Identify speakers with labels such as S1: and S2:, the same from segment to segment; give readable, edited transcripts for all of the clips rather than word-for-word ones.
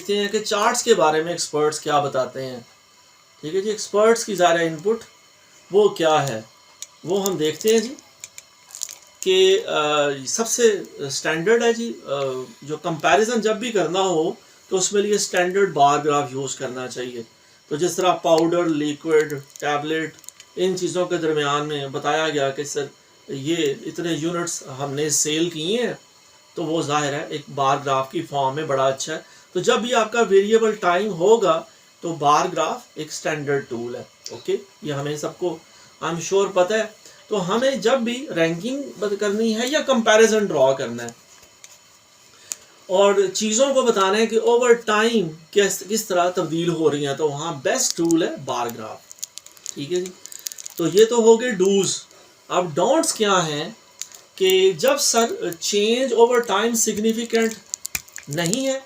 S1: देखते हैं कि चार्ट्स के बारे में एक्सपर्ट्स क्या बताते हैं। ठीक है जी, एक्सपर्ट्स की ज़ाहिर इनपुट वो क्या है वो हम देखते हैं जी कि सबसे स्टैंडर्ड है जी, जो कंपैरिजन जब भी करना हो तो उसमें लिए स्टैंडर्ड बार ग्राफ यूज़ करना चाहिए। तो जिस तरह पाउडर, लिक्विड, टैबलेट, इन चीज़ों के दरमियान में बताया गया कि सर ये इतने यूनिट्स हमने सेल किए हैं, तो वो जाहिर है एक बार ग्राफ की फॉर्म में बड़ा अच्छा है। तो जब भी आपका वेरिएबल टाइम होगा तो बार ग्राफ एक स्टैंडर्ड टूल है। ओके, ये हमें सबको आई एम श्योर पता है। तो हमें जब भी रैंकिंग करनी है या कंपैरिजन ड्रॉ करना है और चीज़ों को बताना है कि ओवर टाइम किस तरह तब्दील हो रही हैं, तो वहाँ बेस्ट टूल है बार ग्राफ। ठीक है जी, तो ये तो हो गए डूज। अब डोंट्स क्या हैं कि जब sir change over time significant नहीं है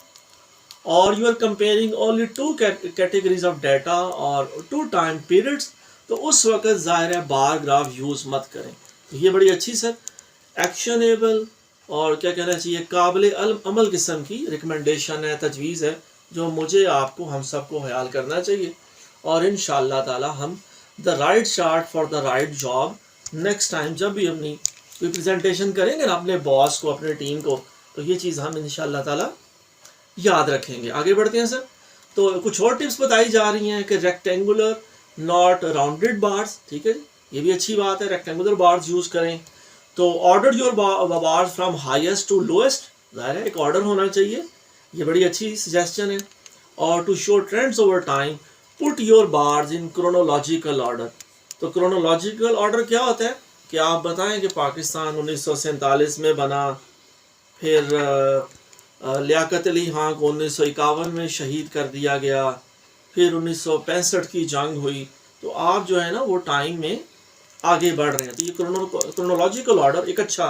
S1: और you are comparing only two categories of data और टू टाइम पीरियड्स, तो उस वक्त ज़ाहिर है बार ग्राफ यूज़ मत करें। तो ये बड़ी अच्छी सर एक्शनेबल और क्या कहना चाहिए काबिल अमल किस्म की रिकमेंडेशन है, तजवीज़ है, जो मुझे आपको हम सबको ख्याल करना चाहिए। और इंशाअल्लाह ताला हम the right chart for the right job next time जब भी अपनी कोई प्रेजेंटेशन करेंगे ना अपने बॉस को, अपने टीम को, तो ये चीज़ हम इंशाअल्लाह ताला याद रखेंगे। आगे बढ़ते हैं सर। तो कुछ और टिप्स बताई जा रही हैं कि रेक्टेंगुलर नॉट राउंडेड बार्स। ठीक है, ये भी अच्छी बात है, रेक्टेंगुलर बार्स यूज़ करें। तो order your bars from highest to lowest, ज़ाहिर है एक ऑर्डर होना चाहिए, ये बड़ी अच्छी सजेशन है। और to show trends over time put your bars in chronological order. तो क्रोनोलॉजिकल ऑर्डर क्या होता है कि आप बताएं कि पाकिस्तान 1947 में बना, फिर लियाकत अली खां को 1951 में शहीद कर दिया गया, फिर 1965 की जंग हुई, तो आप जो है ना वो टाइम में आगे बढ़ रहे हैं। तो ये क्रोनोलॉजिकल ऑर्डर एक अच्छा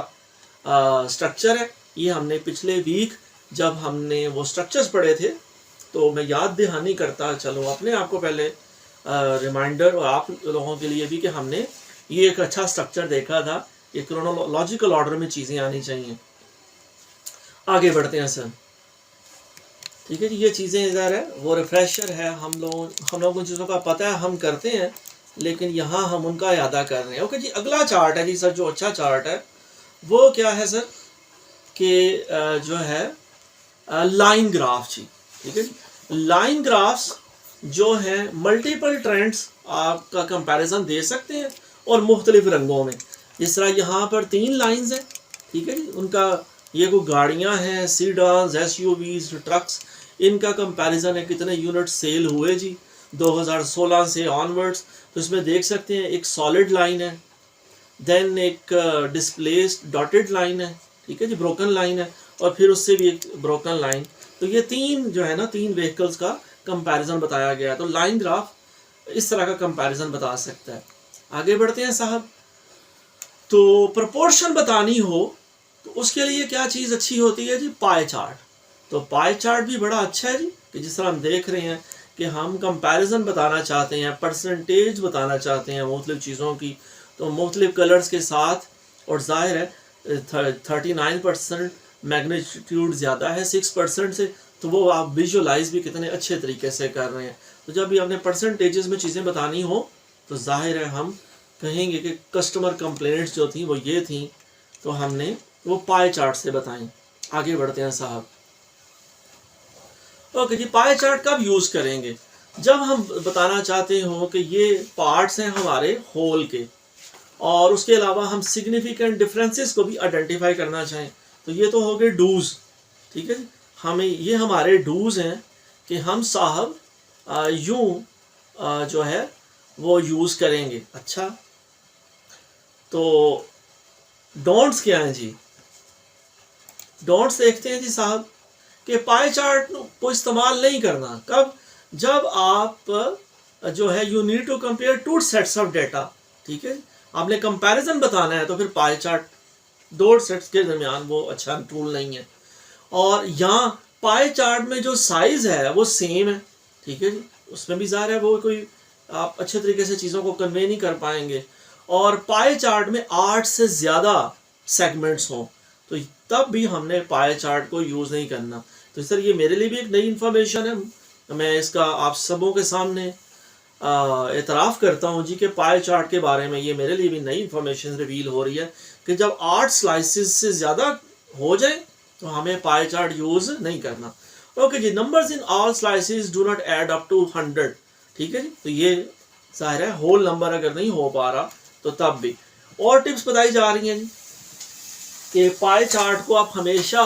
S1: स्ट्रक्चर है। ये हमने पिछले वीक जब हमने वो स्ट्रक्चर्स पढ़े थे तो मैं याद दहानी करता चलूँ अपने आप को पहले रिमाइंडर और आप लोगों के लिए भी कि हमने ये एक अच्छा स्ट्रक्चर देखा था। ये क्रोनोलॉजिकल ऑर्डर में चीज़ें आनी चाहिए। आगे बढ़ते हैं सर। ठीक है जी, ये चीज़ें इधर है वो रिफ्रेशर है, हम लोगों को चीज़ों का पता है, हम करते हैं, लेकिन यहाँ हम उनका यादा कर रहे हैं। ओके जी, अगला चार्ट है जी सर, जो अच्छा चार्ट है वो क्या है सर कि जो है लाइन ग्राफ जी। ठीक है जी, लाइन ग्राफ्स जो है मल्टीपल ट्रेंड्स आपका कंपैरिजन दे सकते हैं और मुख्तलिफ रंगों में। जिस तरह यहाँ पर 3 लाइंस हैं, ठीक है जी, उनका ये कोई गाड़ियाँ हैं, सीडान्स, एसयूवीज, ट्रक्स, इनका कंपैरिजन है कितने यूनिट सेल हुए जी 2016 से ऑनवर्ड्स। तो इसमें देख सकते हैं एक सॉलिड लाइन है, देन एक डिस्प्लेस्ड डॉटेड लाइन है, ठीक है जी, ब्रोकन लाइन है, और फिर उससे भी एक ब्रोकन लाइन। तो ये 3 जो है ना 3 व्हीकल्स का कंपैरिजन बताया गया है। तो लाइन ग्राफ इस तरह का कंपैरिजन बता सकता है। आगे बढ़ते हैं साहब। तो प्रोपोर्शन बतानी हो तो उसके लिए क्या चीज़ अच्छी होती है जी, पाई चार्ट। तो पाई चार्ट भी बड़ा अच्छा है जी, कि जिस तरह हम देख रहे हैं कि हम कंपैरिजन बताना चाहते हैं, परसेंटेज बताना चाहते हैं मुख्तलिफ चीज़ों की, तो मुख्तलिफ कलर्स के साथ, और जाहिर है 39% मैग्नीट्यूड ज़्यादा है 6% से, तो वो आप विजुअलाइज भी कितने अच्छे तरीके से कर रहे हैं। तो जब भी आपने परसेंटेजेस में चीज़ें बतानी हो तो जाहिर है हम कहेंगे कि कस्टमर कंप्लेंट्स जो थी वो ये थी, तो हमने वो पाई चार्ट से बताएं। आगे बढ़ते हैं साहब। ओके जी, पाई चार्ट कब यूज़ करेंगे? जब हम बताना चाहते हो कि ये पार्ट्स हैं हमारे होल के, और उसके अलावा हम सिग्निफिकेंट डिफरेंसेस को भी आइडेंटिफाई करना चाहें, तो ये तो हो गए डूज। ठीक है जी, हमें ये हमारे डूज हैं कि हम साहब यूँ जो है वो यूज़ करेंगे। अच्छा, तो डोंट्स क्या हैं जी? डोंट्स देखते हैं जी साहब कि पाई चार्ट को इस्तेमाल नहीं करना। कब? जब आप जो है you need to compare 2 sets of data. ठीक है, आपने कंपैरिजन बताना है तो फिर पाई चार्ट 2 सेट्स के दरमियान वो अच्छा टूल नहीं है। और यहाँ पाई चार्ट में जो साइज है वो सेम है, ठीक है जी, उसमें भी ज़ाहिर है वो कोई आप अच्छे तरीके से चीज़ों को कन्वे नहीं कर पाएंगे। और पाई चार्ट में 8 से ज़्यादा सेगमेंट्स हों तो तब भी हमने पाई चार्ट को यूज़ नहीं करना। तो सर ये मेरे लिए भी एक नई इन्फॉर्मेशन है, मैं इसका आप सबों के सामने एतराफ़ करता हूँ जी कि पाई चार्ट के बारे में ये मेरे लिए भी नई इन्फॉर्मेशन रिवील हो रही है कि जब 8 स्लाइसिस से ज़्यादा हो जाए तो हमें पाई चार्ट यूज़ नहीं करना। ओके जी, numbers in all slices do not add up to 100, ठीक है जी। तो ये जाहिर है होल नंबर अगर नहीं हो पा रहा तो तब भी। और टिप्स बताई जा रही हैं जी कि पाई चार्ट को आप हमेशा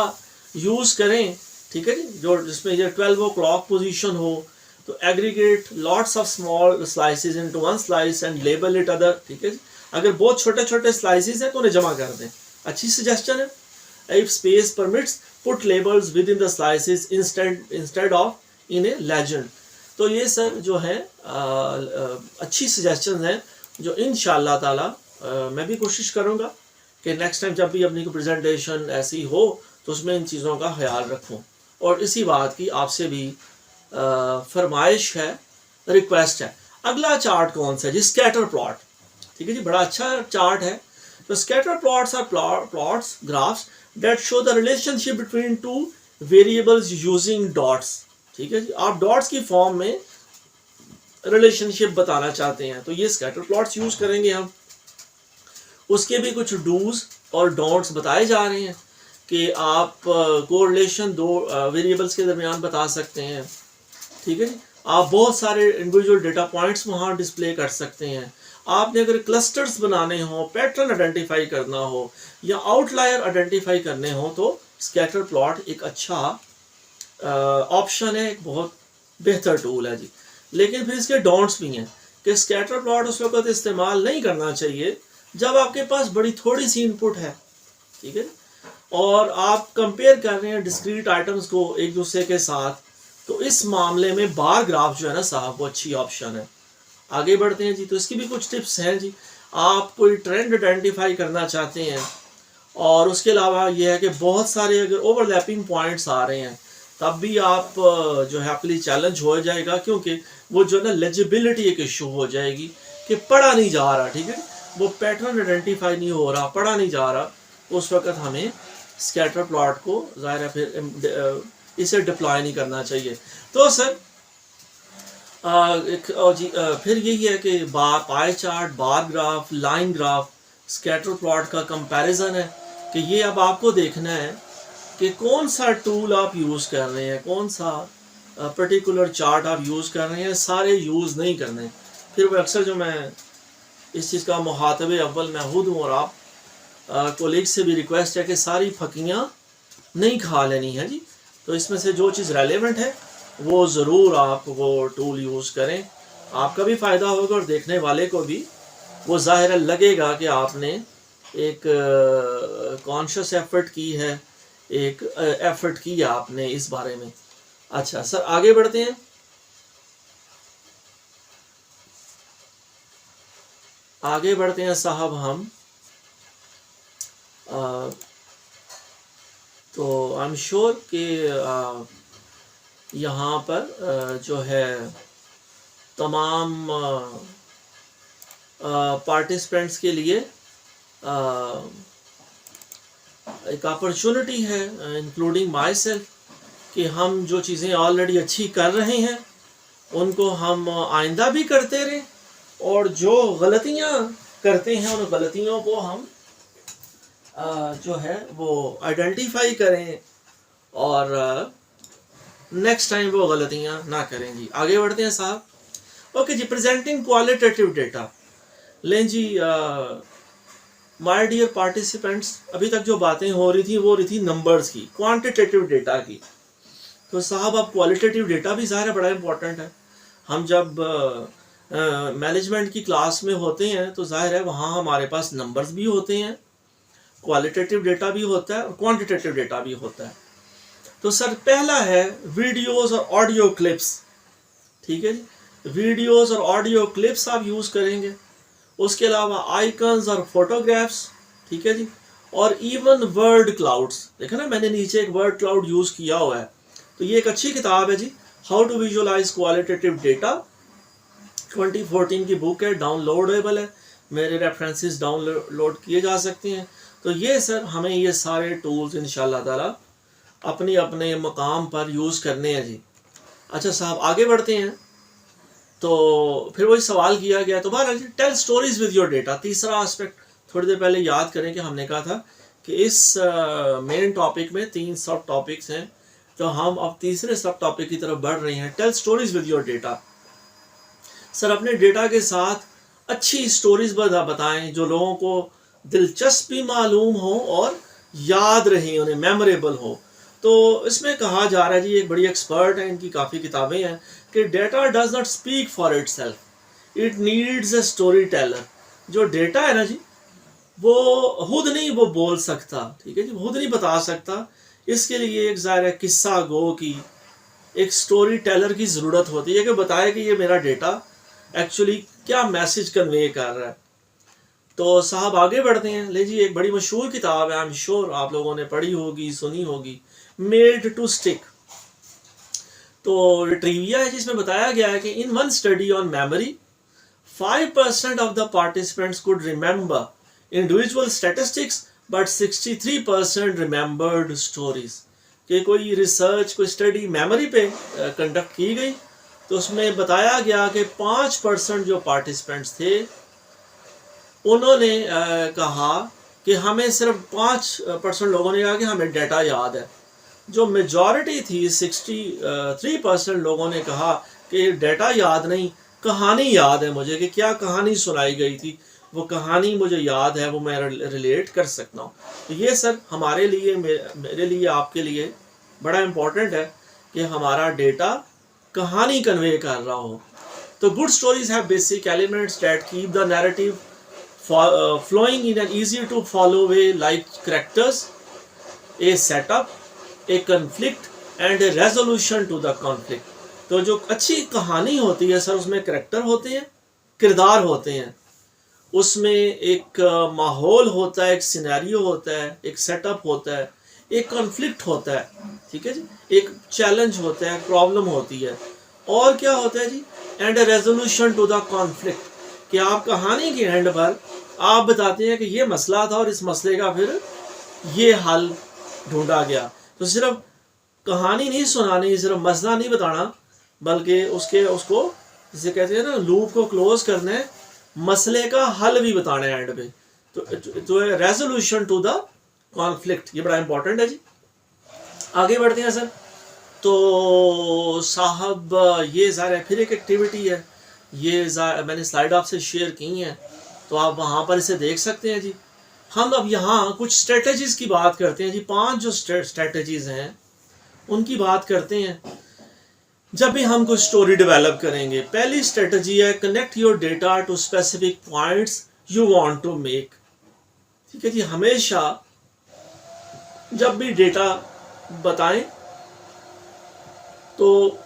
S1: यूज़ करें, ठीक है जी, जो जिसमें ये 12 o'clock पोजीशन हो, तो aggregate lots of small slices into one slice and label it other, ठीक है जी। अगर बहुत छोटे छोटे स्लाइसेस हैं तो उन्हें जमा कर दें, अच्छी सजेशन है। If space permits put labels with in the slices instead of in A legend. तो ये सर जो है अच्छी सजेशन है जो इंशाअल्लाह ताला मैं भी कोशिश करूँगा कि नेक्स्ट टाइम जब भी अपनी कोई प्रेजेंटेशन ऐसी हो तो उसमें इन चीज़ों का ख्याल रखूँ। और इसी बात की आपसे भी फरमाइश है, रिक्वेस्ट है। अगला चार्ट कौन सा है जी? स्कैटर प्लॉट, ठीक है जी, बड़ा अच्छा चार्ट है। तो scatter plots are plots graphs that show the relationship between two variables using dots, ठीक है जी। आप डॉट्स की फॉर्म में रिलेशनशिप बताना चाहते हैं तो ये स्कैटर प्लॉट्स यूज करेंगे हम। उसके भी कुछ डूज और डोंट्स बताए जा रहे हैं कि आप कोरिलेशन दो वेरिएबल्स के दरमियान बता सकते हैं, ठीक है जी। आप बहुत सारे इंडिविजुअल डेटा पॉइंट्स वहाँ डिस्प्ले कर सकते हैं। आपने अगर क्लस्टर्स बनाने हो, पैटर्न आइडेंटिफाई करना हो या आउटलायर आइडेंटिफाई करने हो तो स्कैटर प्लॉट एक अच्छा ऑप्शन है, एक बहुत बेहतर टूल है जी। लेकिन फिर इसके डोंट्स भी हैं कि स्कैटर प्लॉट उस वक्त इस्तेमाल नहीं करना चाहिए जब आपके पास बड़ी थोड़ी सी इनपुट है, ठीक है, और आप कंपेयर कर रहे हैं डिस्क्रीट आइटम्स को एक दूसरे के साथ, तो इस मामले में बार ग्राफ जो है ना साहब वो अच्छी ऑप्शन है। आगे बढ़ते हैं जी। तो इसकी भी कुछ टिप्स हैं जी। आप कोई ट्रेंड आइडेंटिफाई करना चाहते हैं और उसके अलावा ये है कि बहुत सारे अगर ओवरलैपिंग पॉइंट्स आ रहे हैं तब भी आप जो है आपके लिए चैलेंज हो जाएगा, क्योंकि वो जो है ना लेजिबिलिटी एक इशू हो जाएगी कि पढ़ा नहीं जा रहा, ठीक है, वो पैटर्न आइडेंटिफाई नहीं हो रहा, पढ़ा नहीं जा रहा, तो उस वक्त हमें स्कैटर प्लॉट को ज़ाहिर है फिर इसे डिप्लॉय नहीं करना चाहिए। तो सर फिर यही है कि pie chart, bar graph, line graph, scatter plot का कंपैरिजन है कि ये अब आपको देखना है कि कौन सा टूल आप यूज़ कर रहे हैं, कौन सा पर्टिकुलर चार्ट आप यूज़ कर रहे हैं। सारे यूज़ नहीं करने। फिर वो अक्सर जो मैं इस चीज़ का मुहातब अव्वल मैं खुद हूँ और आप कोलीग से भी रिक्वेस्ट है कि सारी फकियाँ नहीं खा लेनी है जी। तो इसमें से जो चीज़ रेलेवेंट है वो ज़रूर आप वो टूल यूज़ करें, आपका भी फ़ायदा होगा और देखने वाले को भी वो ज़ाहिर लगेगा कि आपने एक कॉन्शियस एफर्ट की है, एक एफर्ट किया आपने इस बारे में। अच्छा सर आगे बढ़ते हैं। आगे बढ़ते हैं साहब हम तो आई एम श्योर कि यहाँ पर जो है तमाम पार्टिसिपेंट्स के लिए एक अपॉर्चुनिटी है, इंक्लूडिंग माई सेल्फ, कि हम जो चीज़ें ऑलरेडी अच्छी कर रहे हैं उनको हम आइंदा भी करते रहें और जो गलतियाँ करते हैं उन गलतियों को हम जो है वो आइडेंटिफाई करें और नेक्स्ट टाइम वो गलतियाँ ना करें जी। आगे बढ़ते हैं साहब। ओके जी, प्रेजेंटिंग क्वालिटेटिव डेटा। लें जी माय डियर पार्टिसिपेंट्स, अभी तक जो बातें हो रही थी वो रही थी नंबर्स की, क्वांटिटेटिव डेटा की। तो साहब अब क्वालिटेटिव डेटा भी ज़ाहिर बड़ा इंपॉर्टेंट है। हम जब मैनेजमेंट की क्लास में होते हैं तो जाहिर है वहाँ हमारे पास नंबर्स भी होते हैं, क्वालिटेटिव डेटा भी होता है और क्वांटिटेटिव डेटा भी होता है। तो सर पहला है वीडियोस और ऑडियो क्लिप्स, ठीक है जी, वीडियोस और ऑडियो क्लिप्स आप यूज़ करेंगे। उसके अलावा आइकन्स और फोटोग्राफ्स, ठीक है जी, और इवन वर्ड क्लाउड्स। देखा ना मैंने नीचे एक वर्ड क्लाउड यूज़ किया हुआ है। तो ये एक अच्छी किताब है जी, how to visualize qualitative data, 2014 की बुक है, डाउनलोडेबल है, मेरे रेफरेंसेस डाउनलोड किए जा सकते हैं। तो ये सर हमें ये सारे टूल्स इंशाल्लाह ताला अपने अपने मकाम पर यूज़ करने हैं जी। अच्छा साहब आगे बढ़ते हैं। तो फिर वही सवाल किया गया, तो बहरहाल tell stories with your data. तीसरा एस्पेक्ट थोड़ी देर पहले याद करें कि हमने कहा था कि इस मेन टॉपिक में 3 सब टॉपिक्स हैं, तो हम अब तीसरे सब टॉपिक की तरफ बढ़ रहे हैं। Tell stories with your data. Sir अपने डेटा के साथ अच्छी स्टोरीज बताएं जो लोगों को दिलचस्पी मालूम हो और याद रहे, उन्हें मेमोरेबल हो। तो इसमें कहा जा रहा है जी, एक बड़ी एक्सपर्ट है, इनकी काफ़ी किताबें हैं, कि data does not speak for itself, it needs a story teller. जो डेटा है ना जी, वो खुद नहीं वो बोल सकता, ठीक है जी, खुद नहीं बता सकता। इसके लिए एक ज़ाहिर है किस्सा गो की, एक स्टोरी टेलर की ज़रूरत होती है कि बताए कि ये मेरा डेटा एक्चुअली क्या मैसेज कन्वे कर रहा है। तो साहब आगे बढ़ते हैं। ले जी, एक बड़ी मशहूर किताब है, आई एम श्योर आप लोगों ने पढ़ी होगी, सुनी होगी, मेड टू स्टिक। तो ट्रिविया है जिसमें बताया गया है कि in one study on memory 5% of the participants could remember individual statistics but 63% remembered stories. कि कोई रिसर्च, कोई स्टडी मेमोरी पे कंडक्ट की गई, तो उसमें बताया गया कि 5% जो पार्टिसिपेंट्स थे उन्होंने कहा कि हमें सिर्फ 5% लोगों ने कहा कि हमें डेटा याद है। जो मेजॉरिटी थी 63% लोगों ने कहा कि डेटा याद नहीं, कहानी याद है मुझे, कि क्या कहानी सुनाई गई थी, वो कहानी मुझे याद है, वो मैं रिलेट कर सकता हूँ। तो ये सर हमारे लिए, मेरे लिए, आपके लिए बड़ा इम्पोर्टेंट है कि हमारा डेटा कहानी कन्वे कर रहा हो। तो good stories have basic elements that keep the narrative flowing in an easy to follow way, like characters, a setup, a conflict and a resolution to the conflict। तो जो अच्छी कहानी होती है सर, उसमें करैक्टर होते हैं, किरदार होते हैं, उसमें एक माहौल होता है, एक सिनेरियो होता है, एक सेटअप होता है, एक कॉन्फ्लिक्ट होता है, ठीक है जी, एक चैलेंज होता है, प्रॉब्लम होती है, और क्या होता है जी, and a resolution to the conflict. कि आप कहानी के एंड पर आप बताते हैं कि ये मसला था और इस मसले का फिर ये हल ढूंढा गया। तो सिर्फ कहानी नहीं सुनानी, सिर्फ मसला नहीं बताना, बल्कि उसको जिसे कहते हैं ना, लूप को क्लोज करना है, मसले का हल भी बताना है एंड पे। तो रेजोल्यूशन टू द कॉन्फ्लिक्ट, ये बड़ा इंपॉर्टेंट है जी। आगे बढ़ते हैं सर। तो साहब ये ज़ाहिर फिर एक एक्टिविटी है, ये मैंने स्लाइड आपसे शेयर की हैं, तो आप वहाँ पर इसे देख सकते हैं जी। हम अब यहाँ कुछ स्ट्रेटजीज़ की बात करते हैं जी। 5 जो स्ट्रेटजीज़ हैं उनकी बात करते हैं जब भी हम कुछ स्टोरी डेवलप करेंगे। पहली स्ट्रेटजी है connect your data to specific points you want to make. ठीक है जी, हमेशा जब भी डेटा बताएं तो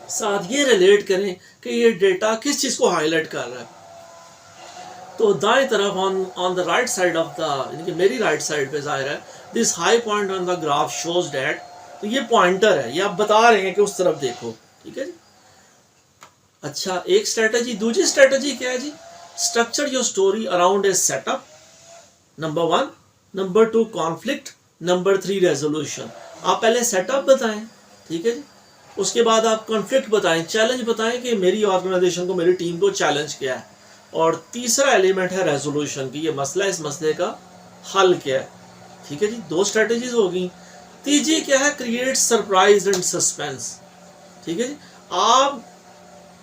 S1: साथ ये रिलेट करें कि ये डेटा किस चीज़ को हाईलाइट कर रहा है। तो दाएं तरफ on the right side of the, यानी कि मेरी राइट साइड पे जाहिर है, this high point on the graph shows that, तो ये पॉइंटर है, ये आप बता रहे हैं कि उस तरफ देखो, ठीक है जी। अच्छा, एक स्ट्रेटजी। दूसरी स्ट्रेटजी क्या है जी, structure your story around a setup, number 1, number 2 conflict, number 3 resolution. आप पहले सेटअप बताएं, ठीक है जी, उसके बाद आप कॉन्फ्लिक्ट बताएं, चैलेंज बताएं कि मेरी ऑर्गेनाइजेशन को, मेरी टीम को चैलेंज क्या है, और तीसरा एलिमेंट है रेजोल्यूशन की, ये मसला, इस मसले का हल क्या है। ठीक है जी, 2 स्ट्रेटजीज होगी। तीसरी क्या है, क्रिएट सरप्राइज एंड सस्पेंस। ठीक है जी, आप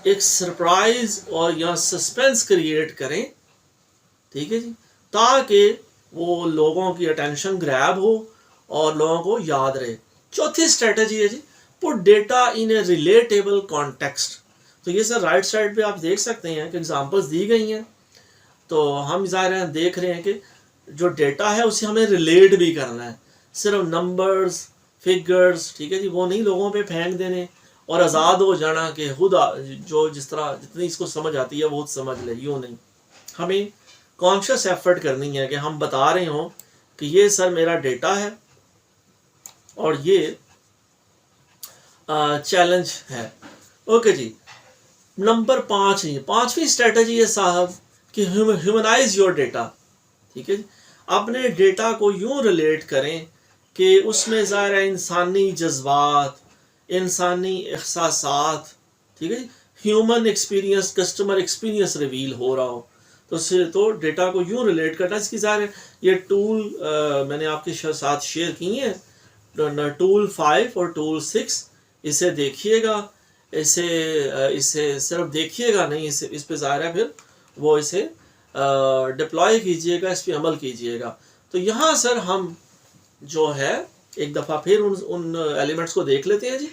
S1: एक सरप्राइज और या सस्पेंस क्रिएट करें, ठीक है जी, ताकि वो लोगों की अटेंशन ग्रैब हो और लोगों को याद रहे। चौथी स्ट्रेटजी है जी, put data in a relatable context. तो ये सर राइट साइड पे आप देख सकते हैं कि एग्जांपल्स दी गई हैं। तो हम ज़ाहिर है देख रहे हैं कि जो डेटा है उसे हमें रिलेट भी करना है, सिर्फ नंबर्स, फिगर्स, ठीक है जी, वो नहीं लोगों पे फेंक देने और आज़ाद हो जाना कि खुद जो जिस तरह जितनी इसको समझ आती है वो समझ ले, यूँ नहीं। हमें कॉन्शियस एफर्ट करनी है कि हम बता रहे हों कि ये सर मेरा डेटा है और ये चैलेंज है। ओके जी, नंबर 5 है, 5वीं स्ट्रेटजी है साहब कि ह्यूमनाइज योर डेटा। ठीक है जी, अपने डेटा को यूं रिलेट करें कि उसमें ज़ाहिर है इंसानी जज्बात, इंसानी एहसासात, ठीक है, human experience, customer experience reveal हो रहा हो। तो उससे तो डेटा को यूँ रिलेट करना, इसकी ज़ाहिर है ये टूल मैंने आपके साथ शेयर की हैं, टूल 5 और टूल 6, इसे देखिएगा, इसे सिर्फ देखिएगा नहीं, इस पे ज़ाहिर है फिर वो इसे डिप्लॉय कीजिएगा, इस पर अमल कीजिएगा। तो यहाँ सर हम जो है एक दफ़ा फिर उन एलिमेंट्स को देख लेते हैं जी,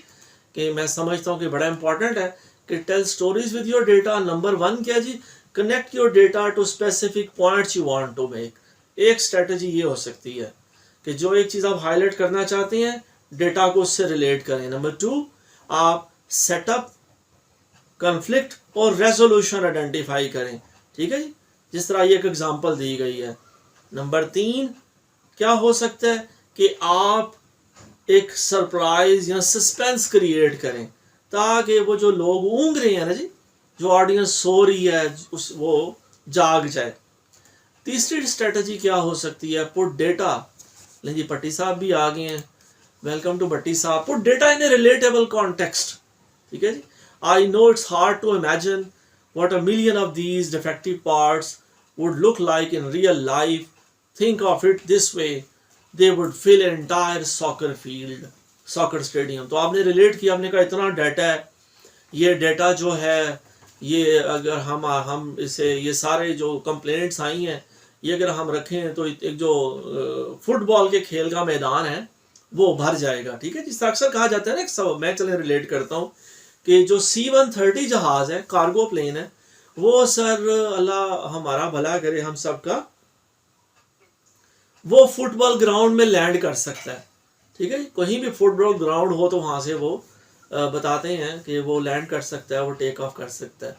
S1: कि मैं समझता हूँ कि बड़ा इंपॉर्टेंट है कि tell stories with your data. Number 1 क्या जी, connect your data to specific points you want to make. एक स्ट्रेटजी ये हो सकती है कि जो एक चीज़ आप हाईलाइट करना चाहते हैं, डेटा को उससे रिलेट करें। नंबर 2, आप सेटअप, कन्फ्लिक्ट और रेजोल्यूशन आइडेंटिफाई करें, ठीक है जी, जिस तरह ये एक एग्जांपल दी गई है। नंबर 3 क्या हो सकता है कि आप एक सरप्राइज या सस्पेंस क्रिएट करें, ताकि वो जो लोग ऊँग रहे हैं ना जी, जो ऑडियंस सो रही है, वो जाग जाए। तीसरी स्ट्रेटजी क्या हो सकती है, पुट डेटा, लेकिन जी भट्टी साहब भी आ गए हैं, वेलकम टू भट्टी साहब। Put data in a relatable context, ठीक है जी। I know it's hard to imagine what a million of these defective parts would look like in real life. Think of it this way, they would fill an entire soccer field, soccer stadium. तो आपने relate किया, आपने कहा इतना data है, ये data जो है ये अगर हम इसे, ये सारे जो कंप्लेंट्स आई हैं, ये अगर हम रखें तो एक जो फुटबॉल के खेल का मैदान है वो भर जाएगा, ठीक है। जिस अक्सर कहा जाता है ना, मैं चले रिलेट करता हूँ कि जो C-130 जहाज़ है, कार्गो प्लेन है, वो सर अल्लाह हमारा भला करे हम सब का, वो फुटबॉल ग्राउंड में लैंड कर सकता है, ठीक है। कहीं भी फुटबॉल ग्राउंड हो तो वहाँ से वो बताते हैं कि वो लैंड कर सकता है, वो टेक ऑफ कर सकता है।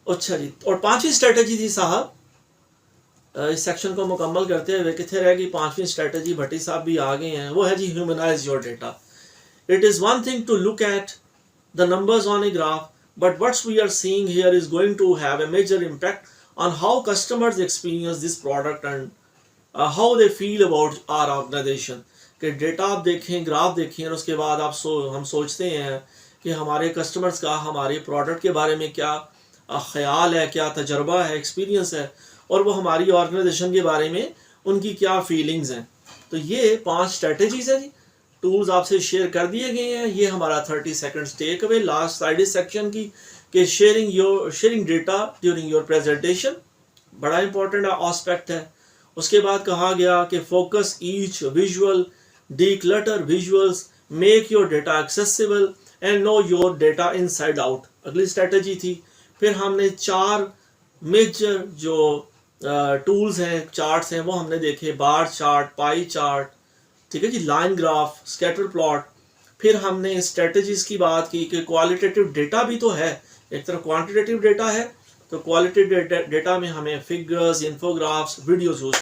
S1: अच्छा जी, और 5वीं स्ट्रेटजी थी साहब, इस सेक्शन को मुकम्मल करते हुए कितने रहेगी 5वीं स्ट्रेटजी, भट्टी साहब भी आ गए हैं, वो है जी humanize your data. It is one thing to look at the numbers on a graph, but what we are seeing here is going to have a major impact on how customers experience this product and how they feel about our organization. कि data आप देखें, graph देखें, और उसके बाद हम सोचते हैं कि हमारे कस्टमर्स का हमारे प्रोडक्ट के बारे में क्या ख्याल है, क्या तजर्बा है, एक्सपीरियंस है, और वो हमारी ऑर्गेनाइजेशन के बारे में उनकी क्या फीलिंग्स हैं। तो ये 5 स्ट्रेटजीज हैं जी, टूल्स आपसे शेयर कर दिए गए हैं। ये हमारा 30 seconds take away last side section की, कि sharing data during your presentation बड़ा इंपॉर्टेंट एस्पेक्ट है। उसके बाद कहा गया कि focus each visual, declutter visuals, make your data accessible and know your data inside out, अगली स्ट्रेटजी थी। फिर हमने 4 मेजर जो टूल्स हैं, चार्ट्स हैं, वो हमने देखे, बार चार्ट, पाई चार्ट, ठीक है जी, लाइन ग्राफ, स्कैटर प्लॉट। फिर हमने स्ट्रेटजीज की बात की कि क्वालिटेटिव डेटा भी तो है, एक तरफ क्वांटिटेटिव डेटा है, तो क्वालिटेटिव डेटा में हमें फिगर्स, इन्फोग्राफ्स, वीडियोस यूज